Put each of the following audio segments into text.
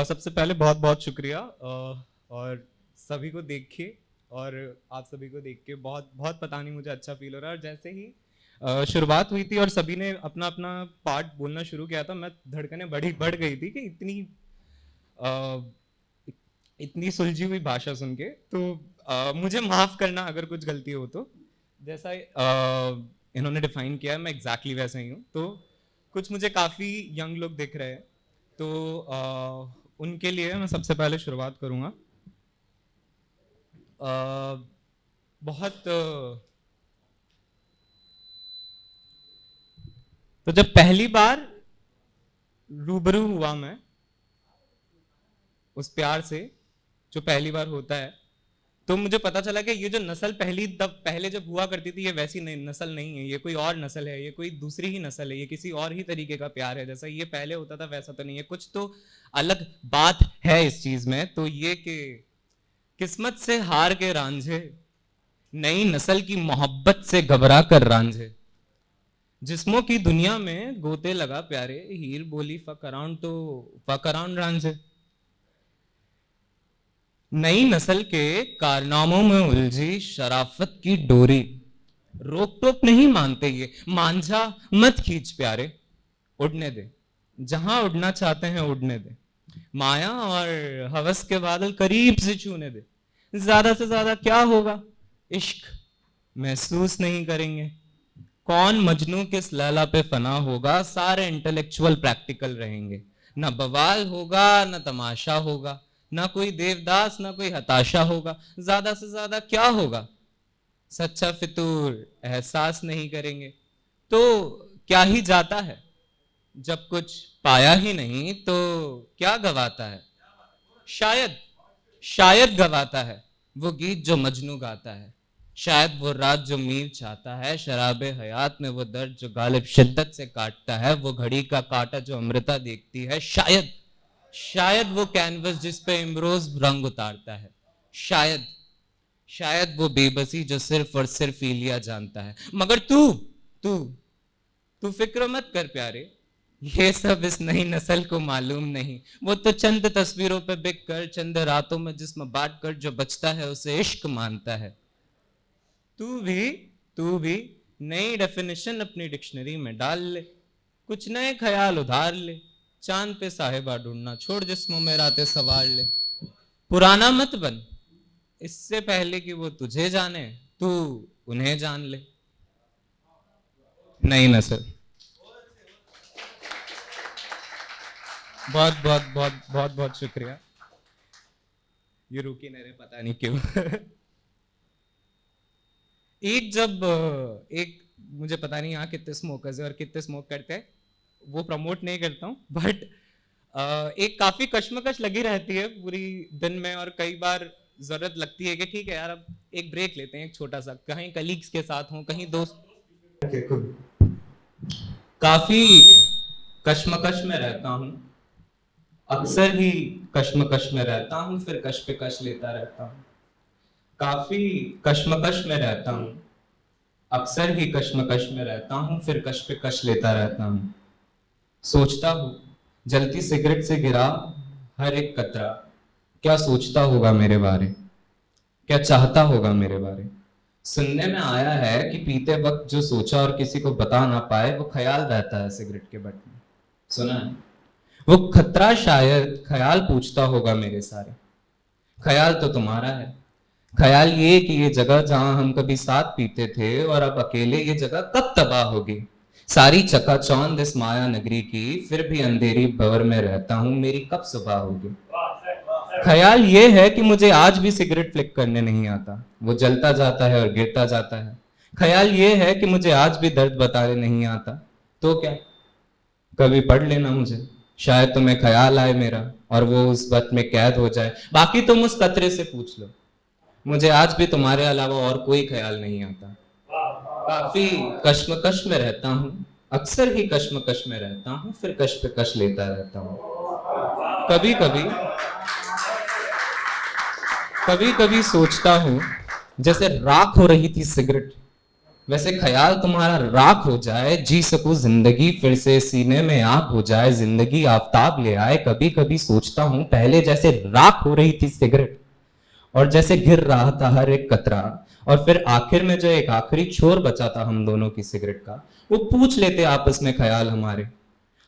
सबसे पहले बहुत बहुत शुक्रिया और सभी को देख के और आप सभी को देख के बहुत बहुत पता नहीं मुझे अच्छा फील हो रहा है। और जैसे ही शुरुआत हुई थी और सभी ने अपना अपना पार्ट बोलना शुरू किया था, मैं धड़कनें बढ़ गई थी कि अ, इतनी सुलझी हुई भाषा सुन के। तो मुझे माफ़ करना अगर कुछ गलती हो तो। जैसा इन्होंने डिफाइन किया है मैं एग्जैक्टली वैसा ही हूँ। तो कुछ मुझे काफ़ी यंग लोग दिख रहे हैं, तो उनके लिए मैं सबसे पहले शुरुआत करूँगा। बहुत तो जब पहली बार रूबरू हुआ मैं उस प्यार से जो पहली बार होता है, तो मुझे पता चला कि ये जो नस्ल पहले जब हुआ करती थी, ये वैसी नस्ल नहीं है, ये कोई और नस्ल है, ये कोई दूसरी ही नस्ल है, ये किसी और ही तरीके का प्यार है। जैसा ये पहले होता था वैसा तो नहीं है, कुछ तो अलग बात है इस चीज में। तो ये कि किस्मत से हार के रांझे, नई नस्ल की मोहब्बत से घबरा कर रांझे, जिस्मों की दुनिया में गोते लगा प्यारे, हीर बोली फक अराउंड तो फक अराउंड रांझे। नई नस्ल के कारनामों में उलझी शराफत की डोरी, रोक टोक नहीं मानते ये, मांझा मत खींच प्यारे, उड़ने दे जहां उड़ना चाहते हैं उड़ने दे, माया और हवस के बादल करीब से छूने दे, ज्यादा से ज्यादा क्या होगा, इश्क महसूस नहीं करेंगे। कौन मजनू किस लैला पे फना होगा, सारे इंटेलेक्चुअल प्रैक्टिकल रहेंगे। ना बवाल होगा ना तमाशा होगा, ना कोई देवदास ना कोई हताशा होगा, ज्यादा से ज्यादा क्या होगा, सच्चा फितूर एहसास नहीं करेंगे। तो क्या ही जाता है, जब कुछ पाया ही नहीं तो क्या गवाता है, शायद शायद गवाता है वो गीत जो मजनू गाता है, शायद वो रात जो मीर चाहता है, शराबे हयात में वो दर्द जो गालिब शिद्दत से काटता है, वो घड़ी का कांटा जो अमृता देखती है, शायद शायद वो कैनवस जिस पे इमरोज रंग उतारता है, शायद शायद वो बेबसी जो सिर्फ और सिर्फ इलिया जानता है। मगर तू तू तू फिक्र मत कर प्यारे, ये सब इस नई नस्ल को मालूम नहीं। वो तो चंद तस्वीरों पे बिक कर, चंद रातों में जिस्म बांट कर जो बचता है उसे इश्क मानता है। तू भी तू भी नई डेफिनेशन अपनी डिक्शनरी में डाल ले, कुछ नए ख्याल उधार ले, चांद पे साहिबा ढूंढना छोड़, जिस्मों में रातें सवार ले। पुराना मत बन इससे पहले कि वो तुझे जाने, तू उन्हें जान ले। नई नस्ल। बहुत बहुत बहुत बहुत बहुत शुक्रिया। ये रुकी नहीं रहे पता नहीं क्यों। एक जब एक मुझे पता नहीं यहाँ कितने स्मोकर्स है और कितने स्मोक करते हैं, वो प्रमोट नहीं करता हूँ, बट एक काफी कश्मकश लगी रहती है पूरी दिन में। और कई बार जरूरत लगती है कि ठीक है यार, अब एक ब्रेक लेते हैं, एक छोटा सा, कहीं कलीग्स के साथ हो, कहीं दोस्त। काफी कश्मकश में रहता हूँ, अक्सर ही कश्मकश में रहता हूँ, फिर कश पे कश लेता रहता हूँ। काफी कश्मकश में रहता हूँ, अक्सर ही कश्मकश में रहता हूँ, फिर कश पे कश लेता रहता हूँ। सोचता हूँ जलती सिगरेट से गिरा हर एक कतरा, क्या सोचता होगा मेरे बारे, क्या चाहता होगा मेरे बारे। सुनने में आया है कि पीते वक्त जो सोचा और किसी को बता ना पाए, वो ख्याल रहता है सिगरेट के बट में। सुना है वो खतरा, शायद ख्याल पूछता होगा मेरे सारे, ख्याल तो तुम्हारा है। ख्याल ये कि ये जगह जहां हम कभी साथ पीते थे और अब अकेले, ये जगह कब तबाह होगी। सारी चकाचौंध इस माया नगरी की, फिर भी अंधेरी भंवर में रहता हूं, मेरी कब सुबह होगी। ख्याल ये है कि मुझे आज भी सिगरेट फ्लिक करने नहीं आता, वो जलता जाता है और गिरता जाता है। ख्याल ये है कि मुझे आज भी दर्द बताने नहीं आता, तो क्या, कभी पढ़ लेना मुझे, शायद तुम्हें ख्याल आए मेरा और वो उस वक्त में कैद हो जाए। बाकी तुम उस कतरे से पूछ लो, मुझे आज भी तुम्हारे अलावा और कोई ख्याल नहीं आता। काफी कश्मकश में रहता हूँ, अक्सर ही कश्मकश में रहता हूँ, फिर कश पे कश लेता रहता हूँ। कभी कभी कभी कभी सोचता हूँ जैसे राख हो रही थी सिगरेट, वैसे ख्याल तुम्हारा राख हो जाए, जी सकूं जिंदगी फिर से, सीने में आग हो जाए, जिंदगी आफताब ले आए। कभी कभी सोचता हूं पहले जैसे राख हो रही थी सिगरेट, और जैसे गिर रहा था हर एक कतरा, और फिर आखिर में जो एक आखिरी छोर बचा था हम दोनों की सिगरेट का, वो पूछ लेते आपस में ख्याल हमारे,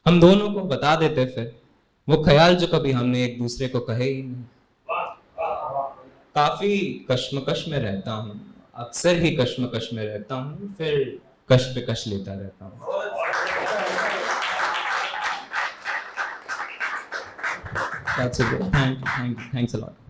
हम दोनों को बता देते फिर वो ख्याल जो कभी हमने एक दूसरे को कहे ही नहीं। काफी कश्मकश में रहता हूँ, अक्सर ही कश्मकश में रहता हूँ, फिर कश पे कश लेता रहता हूँ। That's it. Thanks a lot.